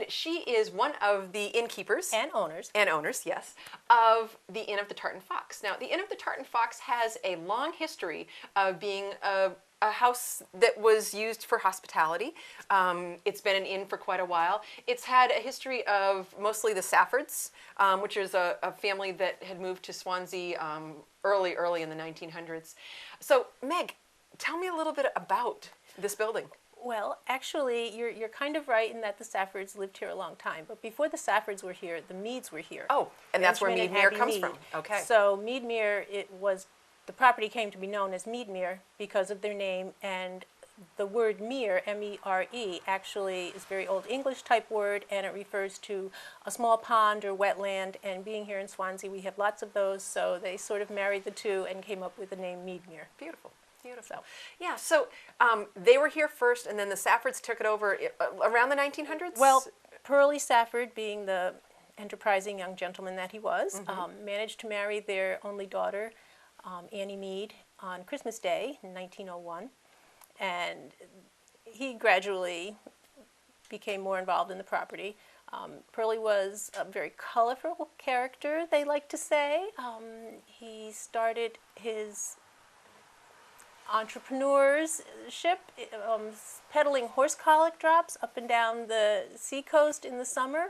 she is one of the innkeepers. And owners. And owners, yes, of the Inn of the Tartan Fox. Now, the Inn of the Tartan Fox has a long history of being a house that was used for hospitality. It's been an inn for quite a while. It's had a history of mostly the Saffords, which is a family that had moved to Swansea early in the 1900s. So, Meg, tell me a little bit about this building. Well, actually, you're kind of right in that the Saffords lived here a long time. But before the Saffords were here, the Meads were here. Oh, and that's where Benjamin and Meadmere Abby comes Mead. from. Okay. So Meadmere, the property came to be known as Meadmere because of their name, and the word mere, M-E-R-E, actually is a very old English type word, and it refers to a small pond or wetland, and being here in Swansea, we have lots of those, so they sort of married the two and came up with the name Meadmere. Beautiful. Beautiful. Yeah, so they were here first, and then the Saffords took it over around the 1900s? Well, Pearlie Safford, being the enterprising young gentleman that he was, managed to marry their only daughter, Annie Mead, on Christmas Day in 1901, and he gradually became more involved in the property. Pearlie was a very colorful character, they like to say. He started his entrepreneurship, peddling horse colic drops up and down the seacoast in the summer.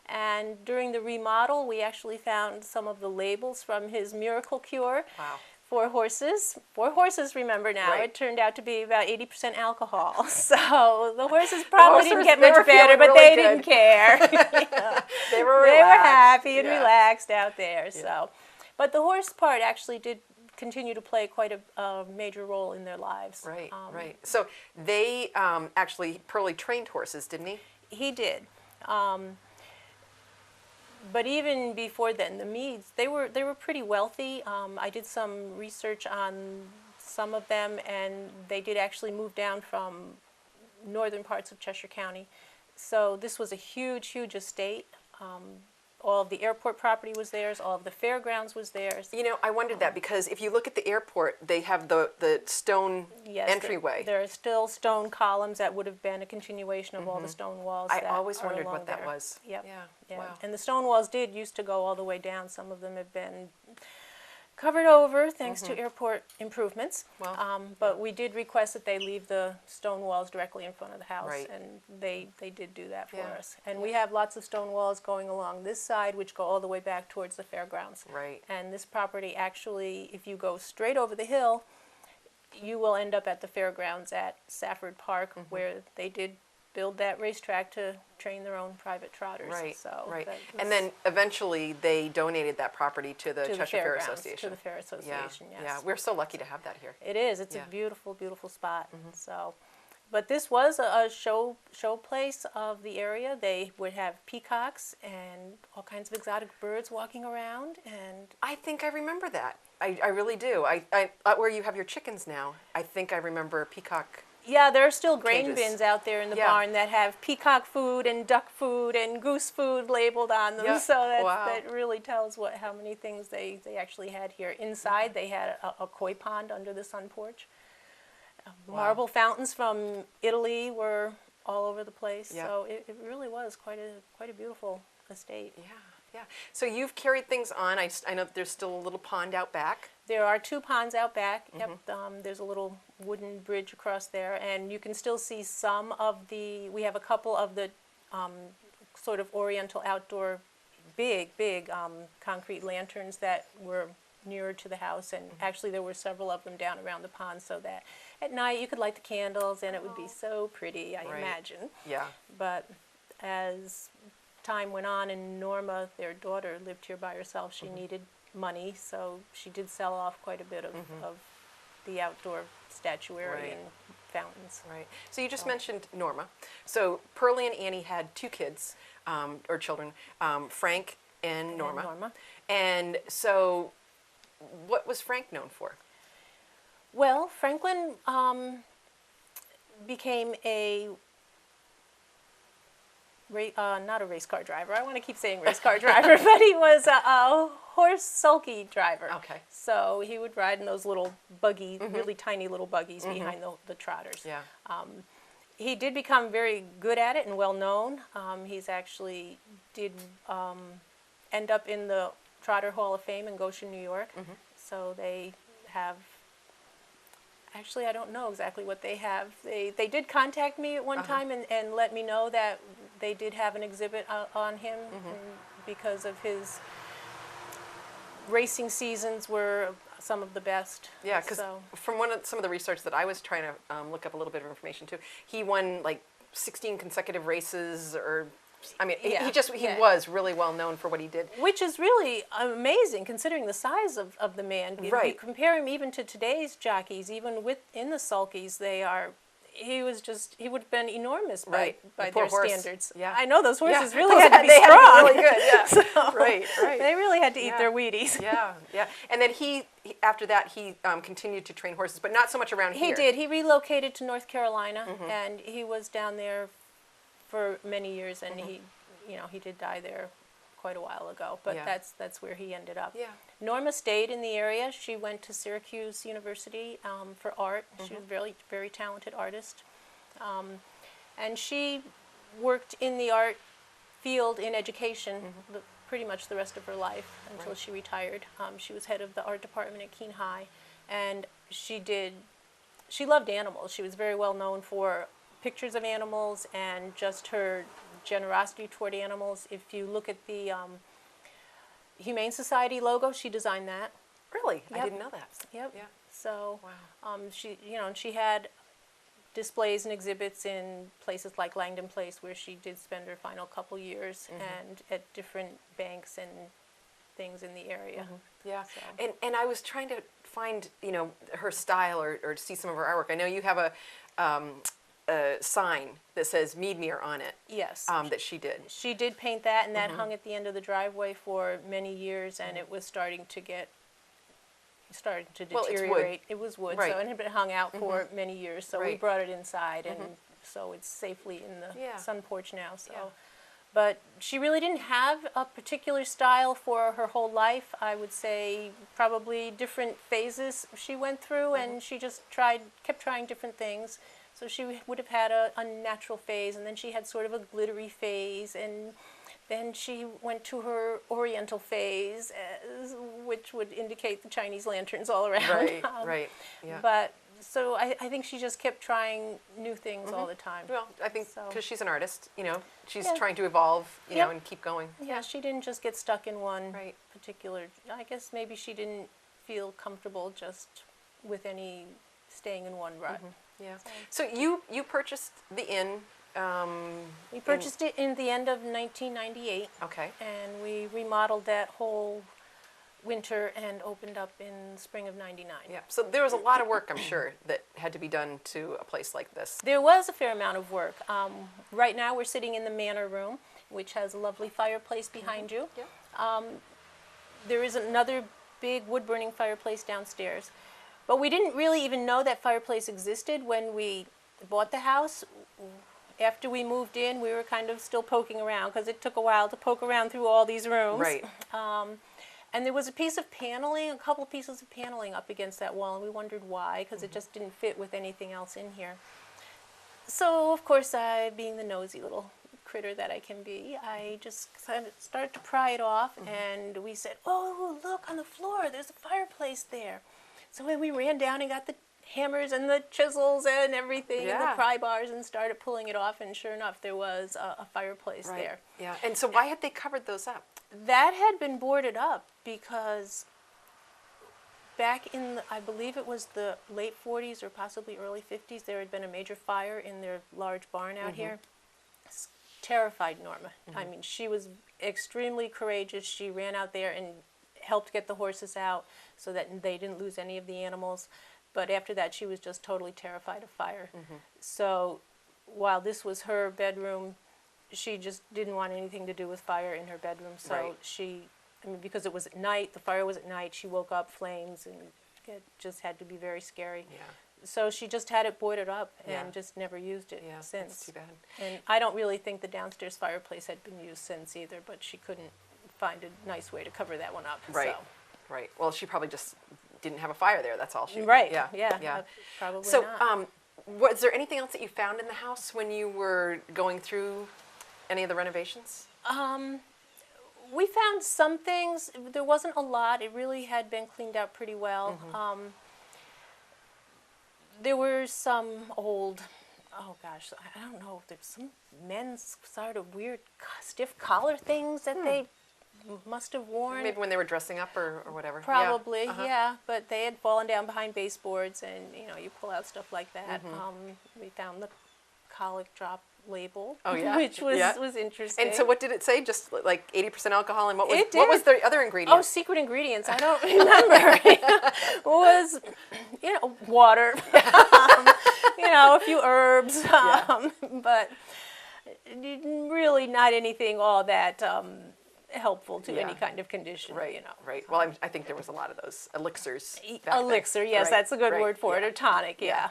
And during the remodel, we actually found some of the labels from his miracle cure. Wow. For horses. For horses, remember now, Right. It turned out to be about 80% alcohol. So the horses probably didn't get they much were better, feeling but really they good. didn't care. They were They were relaxed. happy and Yeah. relaxed out there. Yeah. So, but the horse part actually did continue to play quite a major role in their lives. Right, right. So they actually, Pearlie trained horses, didn't he? He did. But even before then, the Meads, they were pretty wealthy. I did some research on some of them, and they did actually move down from northern parts of Cheshire County. So this was a huge, huge estate. All of the airport property was theirs. All of the fairgrounds was theirs. You know, I wondered that because if you look at the airport, they have the stone entryway. There are still stone columns that would have been a continuation of all the stone walls. I that always are wondered along what that there. was. Yep. Yeah. Wow. And the stone walls used to go all the way down. Some of them have been covered over thanks to airport improvements. Well, but we did request that they leave the stone walls directly in front of the house, Right. and they did do that for Yeah. us. And we have lots of stone walls going along this side, which go all the way back towards the fairgrounds. Right. And this property actually, if you go straight over the hill, you will end up at the fairgrounds at Safford Park, where they did build that racetrack to train their own private trotters. Right, So right. that And was then eventually they donated that property to the to the Cheshire Fair fairgrounds, Association. To the Fair Association, yes. Yeah, we're so lucky to have that here. It is. It's Yeah. a beautiful, beautiful spot. So, but this was a show place of the area. They would have peacocks and all kinds of exotic birds walking around, and I think I remember that. I really do. I where you have your chickens now, I think I remember a peacock. yeah, there are still grain Cages. bins out there in the Yeah. barn that have peacock food and duck food and goose food labeled on them. Yeah. So Wow. that really tells how many things they actually had here. Inside, they had a koi pond under the sun porch. Marble fountains from Italy were all over the place. Yeah. So it really was quite a beautiful estate. Yeah, yeah. So you've carried things on. I know that there's still a little pond out back. There are 2 ponds out back. Yep. There's a little wooden bridge across there, and you can still see some of the. We have a couple of the sort of oriental outdoor, big concrete lanterns that were nearer to the house, and actually there were several of them down around the pond, so that at night you could light the candles, and it would be so pretty. I Right. imagine. Yeah. But as time went on, and Norma, their daughter, lived here by herself, she needed money, so she did sell off quite a bit of the outdoor statuary Right. and fountains. Right. So you just mentioned Norma. So Pearlie and Annie had 2 kids, or children, Frank and Norma. And so what was Frank known for? Well, Franklin became not a race car driver. I want to keep saying race car driver, but he was a horse sulky driver. Okay. So he would ride in those little buggy, really tiny little buggies behind the trotters. Yeah. he did become very good at it and well known. He's actually did end up in the Trotter Hall of Fame in Goshen, New York. So they have. Actually, I don't know exactly what they have. They did contact me at one time and let me know that they did have an exhibit on him because of his racing seasons were some of the best. Yeah, because from some of the research that I was trying to look up a little bit of information too, he won like 16 consecutive races, or I mean, he was really well known for what he did. Which is really amazing considering the size of the man. If you compare him even to today's jockeys, even within the sulkies, he would have been enormous by their standards. Yeah. I know those horses really had to be they strong. Had to be really good, yeah. So right. They really had to eat their Wheaties. Yeah. And then after that, he continued to train horses, but not so much around here. He did. He relocated to North Carolina, and he was down there for many years, and he did die there quite a while ago, but that's where he ended up. Yeah. Norma stayed in the area. She went to Syracuse University for art. She was a very, very talented artist. And she worked in the art field in education pretty much the rest of her life until she retired. She was head of the art department at Keene High, and she loved animals. She was very well known for pictures of animals and just her generosity toward animals. If you look at the Humane Society logo, she designed that. Really? Yep. I didn't know that. Yep. Yeah. So, she had displays and exhibits in places like Langdon Place, where she did spend her final couple years, and at different banks and things in the area. Yeah. So. And I was trying to find, her style or see some of her artwork. I know you have a sign that says Meadmere on it. Yes. That she did. She did paint that, and that hung at the end of the driveway for many years, and it was starting to deteriorate. Well, it's wood. It was wood, Right. so it had been hung out for many years. So we brought it inside, and so it's safely in the sun porch now. So, but she really didn't have a particular style for her whole life. I would say probably different phases she went through, and she just kept trying different things. So she would have had a natural phase, and then she had sort of a glittery phase, and then she went to her oriental phase, which would indicate the Chinese lanterns all around. Right. Yeah. But so I think she just kept trying new things all the time. Well, I think because she's an artist, she's Yeah. trying to evolve, and keep going. Yeah, she didn't just get stuck in one particular. I guess maybe she didn't feel comfortable just with staying in one rut. Yeah. So you purchased the inn. We purchased it in the end of 1998. Okay. And we remodeled that whole winter and opened up in spring of '99. Yeah. So there was a lot of work, I'm sure, that had to be done to a place like this. There was a fair amount of work. Right now we're sitting in the manor room, which has a lovely fireplace behind you. Yeah. There is another big wood-burning fireplace downstairs. But we didn't really even know that fireplace existed when we bought the house. After we moved in, we were kind of still poking around, because it took a while to poke around through all these rooms. Right. And there was a couple pieces of paneling up against that wall, and we wondered why, because it just didn't fit with anything else in here. So, of course, being the nosy little critter that I can be, I just kind of started to pry it off, and we said, "Oh, look, on the floor, there's a fireplace there." So when we ran down and got the hammers and the chisels and everything and the pry bars and started pulling it off, and sure enough, there was a fireplace there. Yeah. And so why had they covered those up? That had been boarded up because back in, I believe it was the late 40s or possibly early 50s, there had been a major fire in their large barn out here. Terrified Norma. I mean, she was extremely courageous. She ran out there and helped get the horses out so that they didn't lose any of the animals. But after that, she was just totally terrified of fire. So while this was her bedroom, she just didn't want anything to do with fire in her bedroom. So because it was at night, the fire was at night, she woke up flames, and it just had to be very scary. Yeah. So she just had it boarded up and just never used it since. That's too bad. And I don't really think the downstairs fireplace had been used since either, but she couldn't find a nice way to cover that one up. Right. So. Right. Well, she probably just didn't have a fire there. That's all she. Right. Yeah. Probably So, not. Was there anything else that you found in the house when you were going through any of the renovations? We found some things. There wasn't a lot. It really had been cleaned out pretty well. There were some old, oh gosh, I don't know, there's some men's sort of weird stiff collar things that they must have worn. Maybe when they were dressing up or whatever. Probably, Yeah. yeah. But they had fallen down behind baseboards, and you pull out stuff like that. We found the colic drop label, Oh, yeah? which was Yeah. was interesting. And so what did it say? Just like 80% alcohol, and what was It what was did. the other Oh, ingredient? secret ingredients. I don't remember. Was water, a few herbs, but really not anything all that helpful to any kind of condition. Right, right. Well, I think there was a lot of those elixirs. back then. Elixir, yes, Right, that's a good right, word for it, yeah. or tonic, yeah.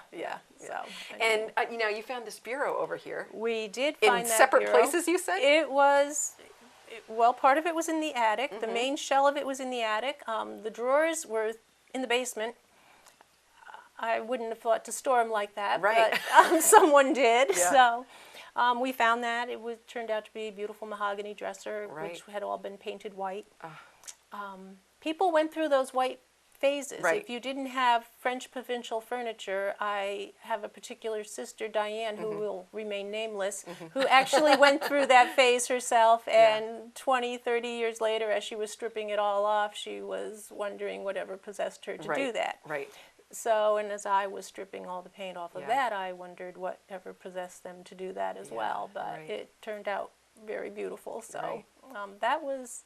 So, And you found this bureau over here we did in find that separate bureau. places. You said. Well, part of it was in the attic. The main shell of it was in the attic. The drawers were in the basement. I wouldn't have thought to store them like that, Right. but someone did. Yeah. So we found that. Turned out to be a beautiful mahogany dresser, Right. which had all been painted white. People went through those white phases. Right. If you didn't have French provincial furniture, I have a particular sister, Diane, who will remain nameless, who actually went through that phase herself, and 20, 30 years later, as she was stripping it all off, she was wondering whatever possessed her to do that. Right. So, and as I was stripping all the paint off of Yeah. that, I wondered whatever possessed them to do that as well. But right. it turned out very beautiful. So Right. that was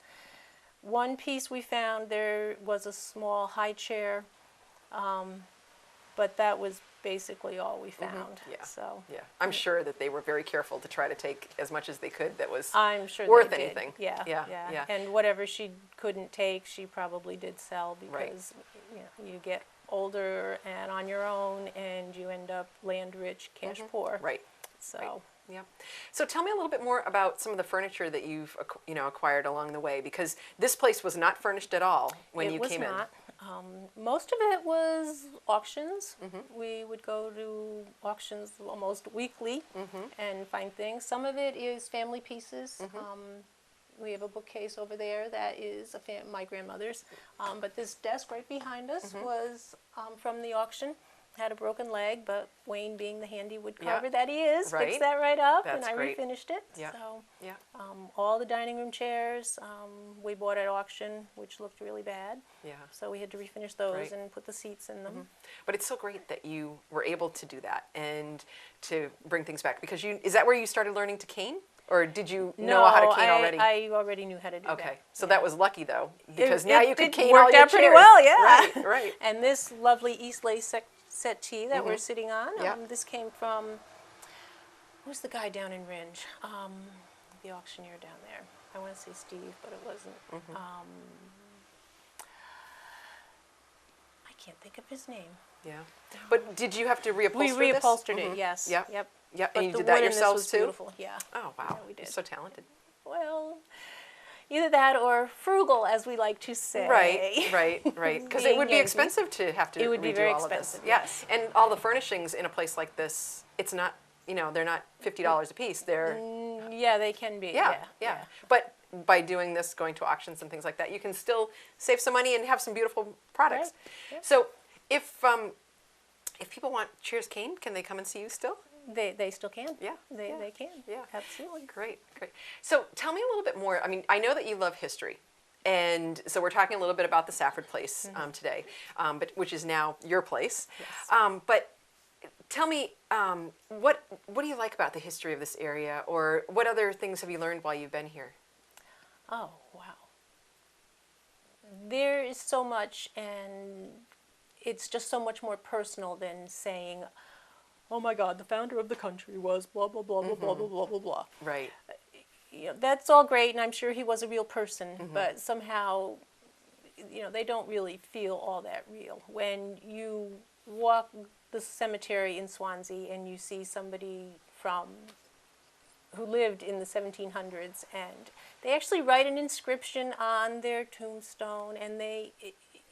one piece we found. There was a small high chair, but that was basically all we found. Yeah. So Yeah. I'm sure that they were very careful to try to take as much as they could that was I'm sure worth they did. anything. Yeah, Yeah. And whatever she couldn't take, she probably did sell Right. because you get older and on your own, and you end up land rich, cash poor. Right. So. Right. Yeah. So tell me a little bit more about some of the furniture that you've acquired along the way, because this place was not furnished at all when you came It was not. Most of it was auctions. We would go to auctions almost weekly and find things. Some of it is family pieces. We have a bookcase over there that is my grandmother's. But this desk right behind us was from the auction. Had a broken leg, but Wayne, being the handy woodcarver that he is, Right. fixed that right up, That's and I great. refinished it. Yeah. So Yeah. all the dining room chairs we bought at auction, which looked really bad. Yeah. So we had to refinish those Right. and put the seats in them. But it's so great that you were able to do that and to bring things back, because is that where you started learning to cane? Or did you know how to cane already? I already knew how to do that. Okay, so that was lucky though, because now you could it cane worked all your out pretty chairs. well, yeah. Right, right. And this lovely Eastleigh settee that we're sitting on, Yeah. this came from, who's the guy down in Ringe? The auctioneer down there. I want to say Steve, but it wasn't. I can't think of his name. Yeah. But did you have to reupholster We this? reupholstered it, yes. Yep. Yep. Yep. But And you the did that wood in this yourselves was too? beautiful, yeah. Oh wow, Yeah, we you're did. so talented. Well, either that or frugal, as we like to say. Right. Because it Being would be Yankee. expensive to have to It would be redo very all of expensive, this. Yes. And all the furnishings in a place like this, it's not, they're not $50 a piece. They're Yeah, they can be. yeah. But by doing this, going to auctions and things like that, you can still save some money and have some beautiful products. Right, yeah. So if people want Cheers Cane, can they come and see you still? They still can. Yeah, They can. Yeah. Absolutely. Great. So tell me a little bit more. I mean, I know that you love history. And so we're talking a little bit about the Safford place today, which is now your place. Yes. But tell me, what do you like about the history of this area, or what other things have you learned while you've been here? Oh, wow. There is so much, and it's just so much more personal than saying, oh my God, the founder of the country was blah, blah, blah, blah, blah, blah, blah, blah, blah. Right. That's all great, and I'm sure he was a real person, but somehow, they don't really feel all that real. When you walk the cemetery in Swansea and you see somebody who lived in the 1700s, and they actually write an inscription on their tombstone, and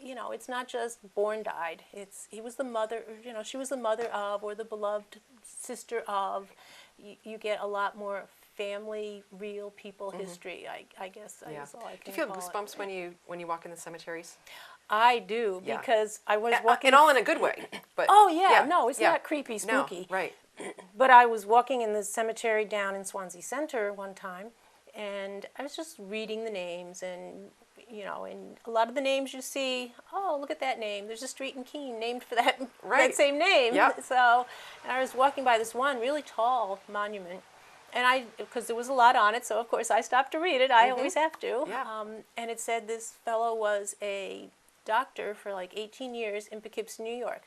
you know, it's not just born died. He was the mother, you know, she was the mother of, or the beloved sister of. You get a lot more family, real people history. I guess Yeah. is all I Do you can feel call goosebumps it. when you walk in the cemeteries? I do, Yeah. because I was walking. And all in a good way. But Oh yeah, yeah, no, it's yeah. not creepy, No, spooky. right. But I was walking in the cemetery down in Swansea Center one time, and I was just reading the names, and you know, and a lot of the names you see, oh, look at that name. There's a street in Keene named for that Right. that same name. Yep. So, and I was walking by this one really tall monument, and because there was a lot on it, so of course I stopped to read it. I always have to. Yeah. And it said this fellow was a doctor for like 18 years in Poughkeepsie, New York.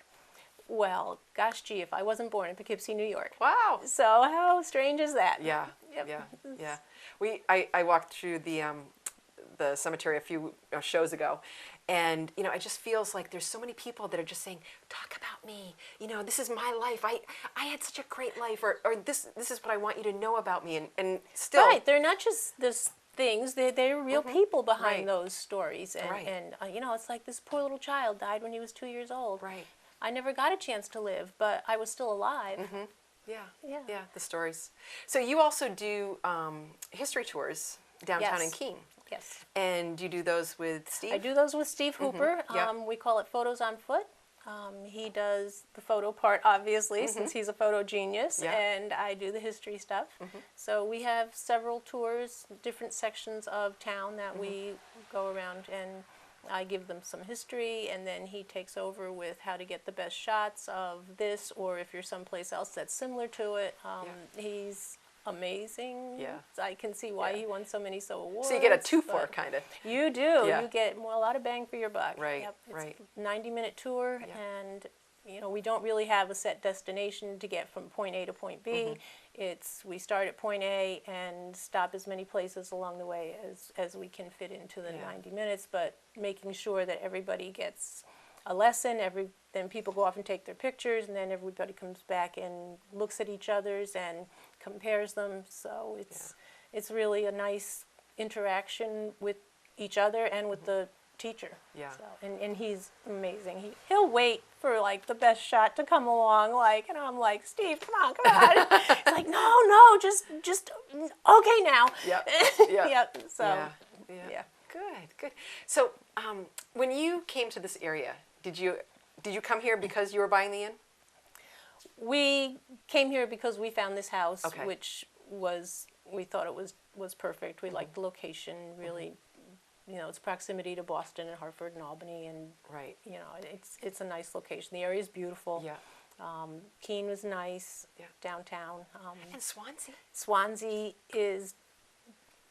Well, gosh gee, if I wasn't born in Poughkeepsie, New York. Wow. So how strange is that? Yeah. Yep. Yeah. I walked through the cemetery a few shows ago, and you know, it just feels like there's so many people that are just saying, talk about me, you know, this is my life, I had such a great life, or this is what I want you to know about me, and still Right, they're not just this things, they're real people behind Right. those stories, and, Right. you know, it's like this poor little child died when he was 2 years old. Right. I never got a chance to live, but I was still alive. Yeah. Yeah. Yeah, the stories. So you also do history tours downtown in Yes. Keene. Yes. And you do those with Steve? I do those with Steve Hooper. Yep. We call it Photos on Foot. He does the photo part, obviously, since he's a photo genius, Yeah. and I do the history stuff. So we have several tours, different sections of town that we go around, and I give them some history, and then he takes over with how to get the best shots of this, or if you're someplace else that's similar to it. He's amazing. Yeah. I can see why Yeah. he won so many awards. So you get a two-for but- kind of. You do. Yeah. You get a lot of bang for your buck. Right, Yep. It's right. a 90-minute tour, Yeah. and you know, we don't really have a set destination to get from point A to point B. We start at point A and stop as many places along the way as we can fit into the Yeah. 90 minutes, but making sure that everybody gets a lesson. Then people go off and take their pictures, and then everybody comes back and looks at each other's and compares them. So it's really a nice interaction with each other and with the teacher. Yeah. So, and he's amazing. He'll wait for like the best shot to come along, like, and I'm like, Steve, come on. He's like, no, just okay now. Yep. Yep. So Yeah. Good. So when you came to this area, did you come here because you were buying the inn? we came here because we found this house, Okay. which we thought it was perfect. We liked the location, really. You know, it's proximity to Boston and Hartford and Albany, and Right. you know, it's a nice location. The area is beautiful. Yeah. Keene was nice. Yeah. Downtown. And Swansea. Swansea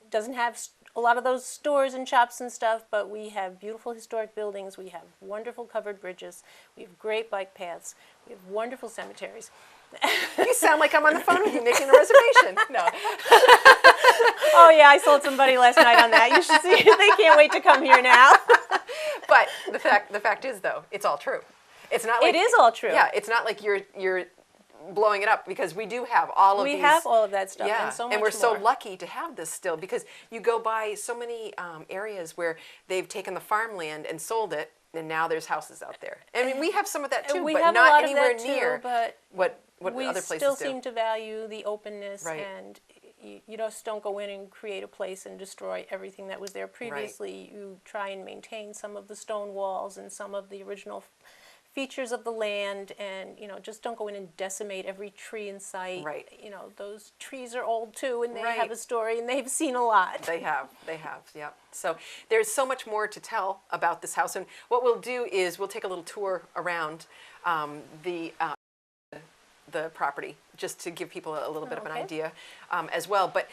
doesn't have a lot of those stores and shops and stuff, but we have beautiful historic buildings. We have wonderful covered bridges. We have great bike paths. We have wonderful cemeteries. You sound like I'm on the phone with you making a reservation. No. Oh yeah, I sold somebody last night on that. You should see. They can't wait to come here now. But the fact is, though, it's all true. It's not like It is all true. Yeah, it's not like you're blowing it up, because we do have all of these. We have all of that stuff, Yeah, and so much we're so more. lucky to have this still, because you go by so many areas where they've taken the farmland and sold it, and now there's houses out there. I mean, we have some of that too, We but have a not lot of anywhere that too, near but what we other places still do. seem to value the openness, Right. and you just don't go in and create a place and destroy everything that was there previously. You try and maintain some of the stone walls and some of the original features of the land, and you know, just don't go in and decimate every tree in sight. Right. You know, those trees are old too, and they Right. have a story, and they've seen a lot. They have, yeah. So there's so much more to tell about this house, and what we'll do is we'll take a little tour around the property, just to give people a little bit of an Okay. idea as well. But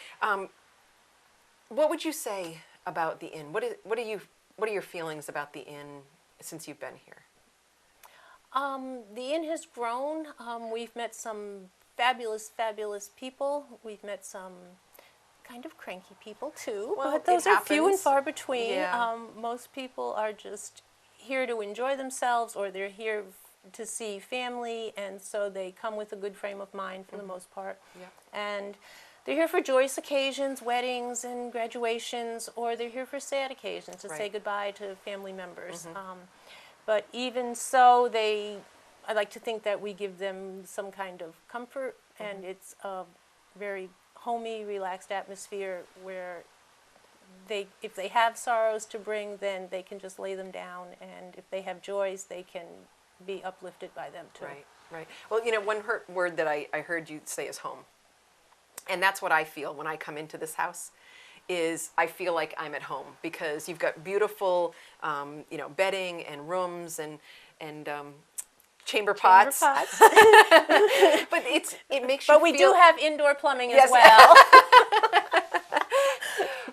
what would you say about the inn? What are your feelings about the inn since you've been here? The inn has grown. We've met some fabulous people. We've met some kind of cranky people too, Well, but those it are few and happens. far between. Yeah. Most people are just here to enjoy themselves, or they're here to see family, and so they come with a good frame of mind for the most part. Yeah. And They're here for joyous occasions, weddings and graduations, or they're here for sad occasions to say Right. goodbye to family members. But even so, I like to think that we give them some kind of comfort, and it's a very homey, relaxed atmosphere where if they have sorrows to bring, then they can just lay them down, and if they have joys, they can be uplifted by them too. Right, right. Well, you know, one word that I heard you say is home. And that's what I feel when I come into this house, is I feel like I'm at home, because you've got beautiful, you know, bedding and rooms and chamber pots. But it makes you But we feel, do have indoor plumbing Yes. as well.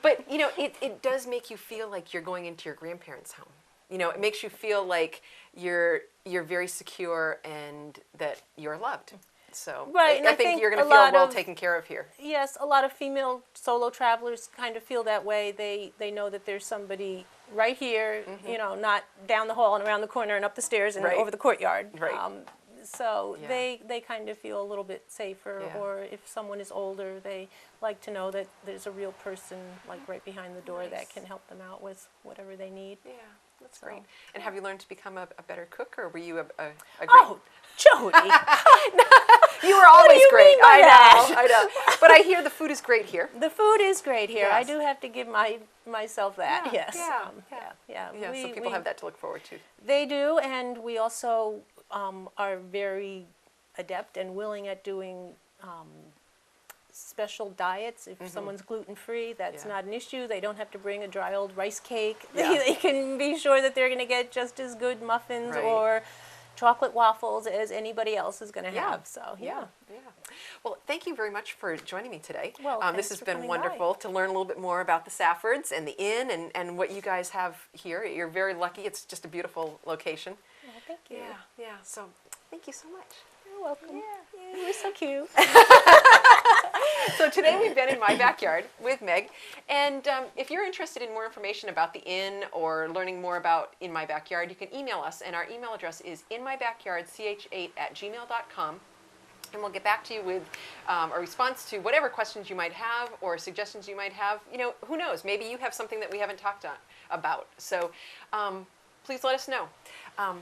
but you know, it does make you feel like you're going into your grandparents' home. You know, it makes you feel like you're very secure and that you're loved. So Right, and I I think think you're going a to feel lot well of- taken care of here. Yes, a lot of female solo travelers kind of feel that way. They know that there's somebody right here, you know, not down the hall and around the corner and up the stairs and Right. over the courtyard. Right. So Yeah. they kind of feel a little bit safer, Yeah. or if someone is older, they like to know that there's a real person like right behind the door Nice. that can help them out with whatever they need. Yeah, that's So, great. And have you learned to become a better cook, or were you a great... Oh, Jody! You were always do you great. mean by that? I know. But I hear the food is great here. The food is great here. I Yes. do have to give myself that. Yeah, Yes. yeah, yeah. Yeah, so people we- have that to look forward to. They do, and we also are very adept and willing at doing special diets. If someone's gluten-free, that's Yeah. not an issue. They don't have to bring a dry old rice cake. Yeah. They can be sure that they're going to get just as good muffins Right. or chocolate waffles as anybody else is going to Yeah. have. So, yeah. Well, thank you very much for joining me today. Well, this thanks has for been coming wonderful to learn a little bit more about the Saffords and the inn and what you guys have here. You're very lucky. It's just a beautiful location. Well, thank you. Yeah. So thank you so much. You're welcome. Yeah, you were so cute. So today we've been in my backyard with Meg, and if you're interested in more information about the inn or learning more about In My Backyard, you can email us, and our email address is inmybackyardch8@gmail.com, and we'll get back to you with a response to whatever questions you might have or suggestions you might have. You know, who knows? Maybe you have something that we haven't talked about. So please let us know.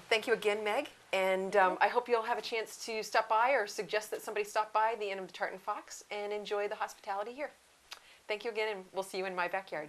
Thank you again, Meg. And I hope you'll have a chance to stop by or suggest that somebody stop by the Inn of the Tartan Fox and enjoy the hospitality here. Thank you again, and we'll see you in my backyard.